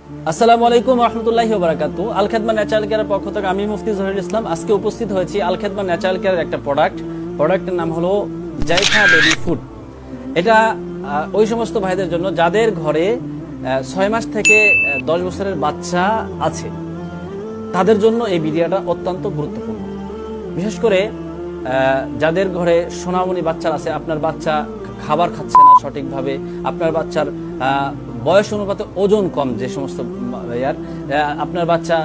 আসসালামু আলাইকুম রহমতুল্লাহি ওয়া বারাকাতুহু। আল খেদমা ন্যাচারাল কেয়ারের পক্ষ থেকে আমি মুফতি জহিরুল ইসলাম আজকে উপস্থিত হয়েছি আল খেদমা ন্যাচারাল কেয়ারের একটা প্রোডাক্টের নাম হলো জাইফা বেবি ফুড। এটা ওই সমস্ত ভাইদের জন্য যাদের ঘরে 6 মাস থেকে 10 বছরের বাচ্চা আছে, তাদের জন্য এই ভিডিওটা অত্যন্ত গুরুত্বপূর্ণ। বিশেষ করে যাদের ঘরে সোনামণি বাচ্চা আছে, আপনার বাচ্চা খাবার খাচ্ছে না সঠিকভাবে, আপনার বাচ্চার বয়স অনুপাতে ওজন কম, যে সমস্ত আপনার বাচ্চা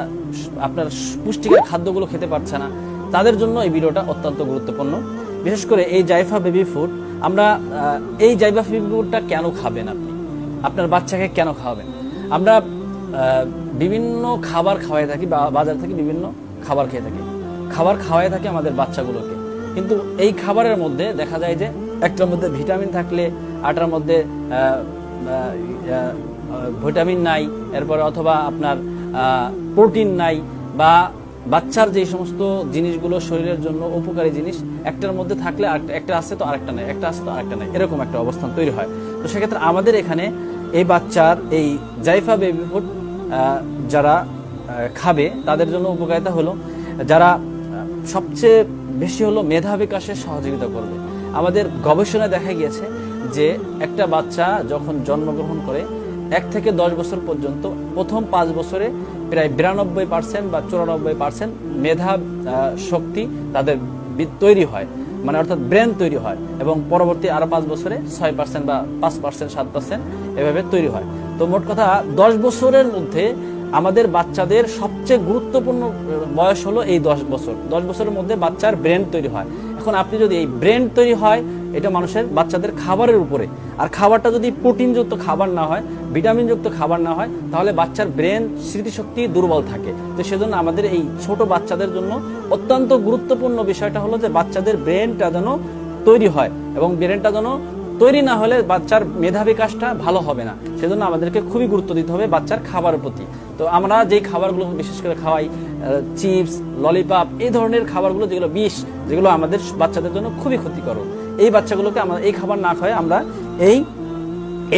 আপনার পুষ্টিকর খাদ্যগুলো খেতে পারছে না, তাদের জন্য এই ভিডিওটা অত্যন্ত গুরুত্বপূর্ণ। বিশেষ করে এই জাইফা বেবি ফুড, আমরা এই জাইফা বেবি ফুডটা কেন খাবেন, আপনি আপনার বাচ্চাকে কেন খাওয়াবেন? আমরা বিভিন্ন খাবার খাওয়াই থাকি, বাজার থেকে বিভিন্ন খাবার খেয়ে থাকি, খাবার খাওয়াই থাকি আমাদের বাচ্চাগুলোকে, কিন্তু এই খাবারের মধ্যে দেখা যায় যে একটার মধ্যে ভিটামিন থাকলে আটার মধ্যে ভিটামিন নাই, এরপরে অথবা আপনার প্রোটিন নাই, বা বাচ্চার যে সমস্ত জিনিসগুলো শরীরের জন্য উপকারী জিনিস একটার মধ্যে থাকলে একটা আছে তো আরেকটা নাই, একটা আছে তো আরেকটা নাই, এরকম একটা অবস্থান তৈরি হয়। তো সেক্ষেত্রে আমাদের এখানে এই বাচ্চার এই জাইফা বেবি ফুড যারা খাবে তাদের জন্য উপকারিতা হলো, যারা সবচেয়ে বেশি হলো মেধা বিকাশে সহযোগিতা করবে। আমাদের গবেষণায় দেখা গিয়েছে যে একটা বাচ্চা যখন জন্মগ্রহণ করে 1 থেকে 10 বছর পর্যন্ত প্রথম 5 বছরে প্রায় 92% বা 94% মেধা শক্তি তাদের তৈরি হয়, মানে অর্থাৎ ব্রেন তৈরি হয়, এবং পরবর্তী আরো 5 বছরে 6% বা 5%, 7% এভাবে তৈরি হয়। তো মোট কথা 10 বছরের মধ্যে আমাদের বাচ্চাদের সবচেয়ে গুরুত্বপূর্ণ বয়স হলো এই 10 বছর। 10 বছরের মধ্যে বাচ্চার ব্রেন তৈরি হয়। এখন আপনি যদি এই ব্রেন তৈরি হয়, এটা মানুষের বাচ্চাদের খাবারের উপরে, আর খাবারটা যদি প্রোটিনযুক্ত খাবার না হয়, ভিটামিনযুক্ত খাবার না হয়, তাহলে বাচ্চার ব্রেন স্মৃতিশক্তি দুর্বল থাকে। তো সেজন্য আমাদের এই ছোট বাচ্চাদের জন্য অত্যন্ত গুরুত্বপূর্ণ বিষয়টা হলো যে বাচ্চাদের ব্রেনটা যেন তৈরি হয়, এবং ব্রেনটা যেন তৈরি না হলে বাচ্চার মেধা বিকাশটা ভালো হবে না। সেজন্য আমাদেরকে খুবই গুরুত্ব দিতে হবে বাচ্চার খাবারের প্রতি। তো আমরা যেই খাবারগুলো বিশেষ করে খাওয়াই, চিপস, ললিপপ, এই ধরনের খাবারগুলো যেগুলো বিষ, যেগুলো আমাদের বাচ্চাদের জন্য খুবই ক্ষতিকর, এই বাচ্চাগুলোকে আমরা এই খাবার না খাওয়াই আমরা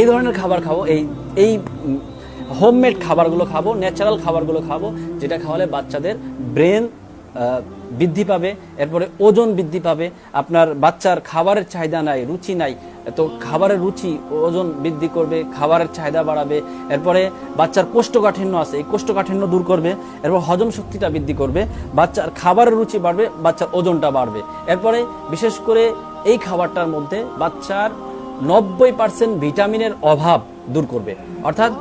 এই ধরনের খাবার খাবো, এই হোমমেড খাবারগুলো খাবো, ন্যাচারাল খাবারগুলো খাবো, যেটা খাওয়ালে বাচ্চাদের ব্রেন বৃদ্ধি পাবে, এরপরে ওজন বৃদ্ধি পাবে। আপনার বাচ্চার খাবারের চাহিদা নাই, রুচি নাই, তো খাবারের রুচি ওজন বৃদ্ধি করবে, খাবারের চাহিদা বাড়াবে। এরপরে বাচ্চার কোষ্ঠকাঠিন্য আছে, এই কোষ্ঠকাঠিন্য দূর করবে, এরপর হজম শক্তিটা বৃদ্ধি করবে, বাচ্চার খাবারের রুচি বাড়বে, বাচ্চার ওজনটা বাড়বে। এরপরে বিশেষ করে এই খাবারটার মধ্যে বাচ্চার 90% ভিটামিনের অভাব দূর করবে। অর্থাৎ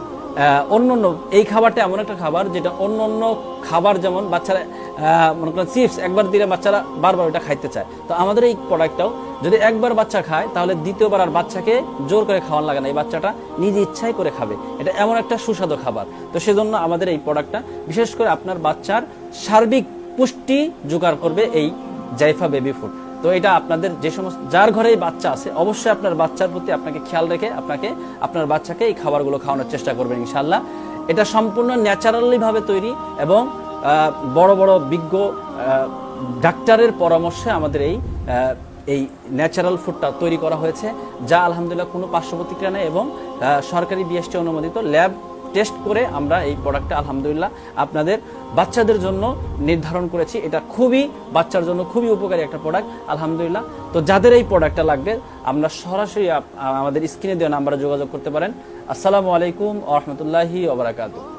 অন্য এই খাবারটা এমন একটা খাবার যেটা অন্য খাবার, যেমন বাচ্চারা মনে করেন চিপস একবার দিলে বাচ্চারা বারবার ওটা খাইতে চায়, তো আমাদের এই প্রোডাক্টটাও যদি একবার বাচ্চা খায়, তাহলে দ্বিতীয়বার আর বাচ্চাকে জোর করে খাওয়ান লাগে না, এই বাচ্চাটা নিজে ইচ্ছাই করে খাবে। এটা এমন একটা সুস্বাদু খাবার। তো সেজন্য আমাদের এই প্রোডাক্টটা বিশেষ করে আপনার বাচ্চার সার্বিক পুষ্টি জোগাড় করবে এই জাইফা বেবি ফুড। তো এটা আপনাদের যে সমস্ত যার ঘরে বাচ্চা আছে, অবশ্যই আপনার বাচ্চার প্রতি আপনাকে খেয়াল রেখে আপনার বাচ্চাকে এই খাবারগুলো খাওয়ানোর চেষ্টা করবেন ইনশাআল্লাহ। এটা সম্পূর্ণ ন্যাচারালি ভাবে তৈরি, এবং বড় বড় বিজ্ঞ ডাক্তারের পরামর্শে আমাদের এই ন্যাচারাল ফুডটা তৈরি করা হয়েছে, যা আলহামদুলিল্লাহ কোনো পার্শ্ব প্রতিক্রিয়া নেই, এবং সরকারি বিএসটি অনুমোদিত ল্যাব টেস্ট করে আমরা এই প্রোডাক্টটা আলহামদুলিল্লাহ আপনাদের বাচ্চাদের জন্য নির্ধারণ করেছি। এটা খুবই বাচ্চার জন্য খুবই উপকারী একটা প্রোডাক্ট আলহামদুলিল্লাহ। তো যাদের এই প্রোডাক্টটা লাগবে, আমরা সরাসরি আমাদের স্ক্রিনে দেওয়া নাম্বারে যোগাযোগ করতে পারেন। আসসালামু আলাইকুম ওয়া রাহমাতুল্লাহি ওয়া বারাকাতুহু।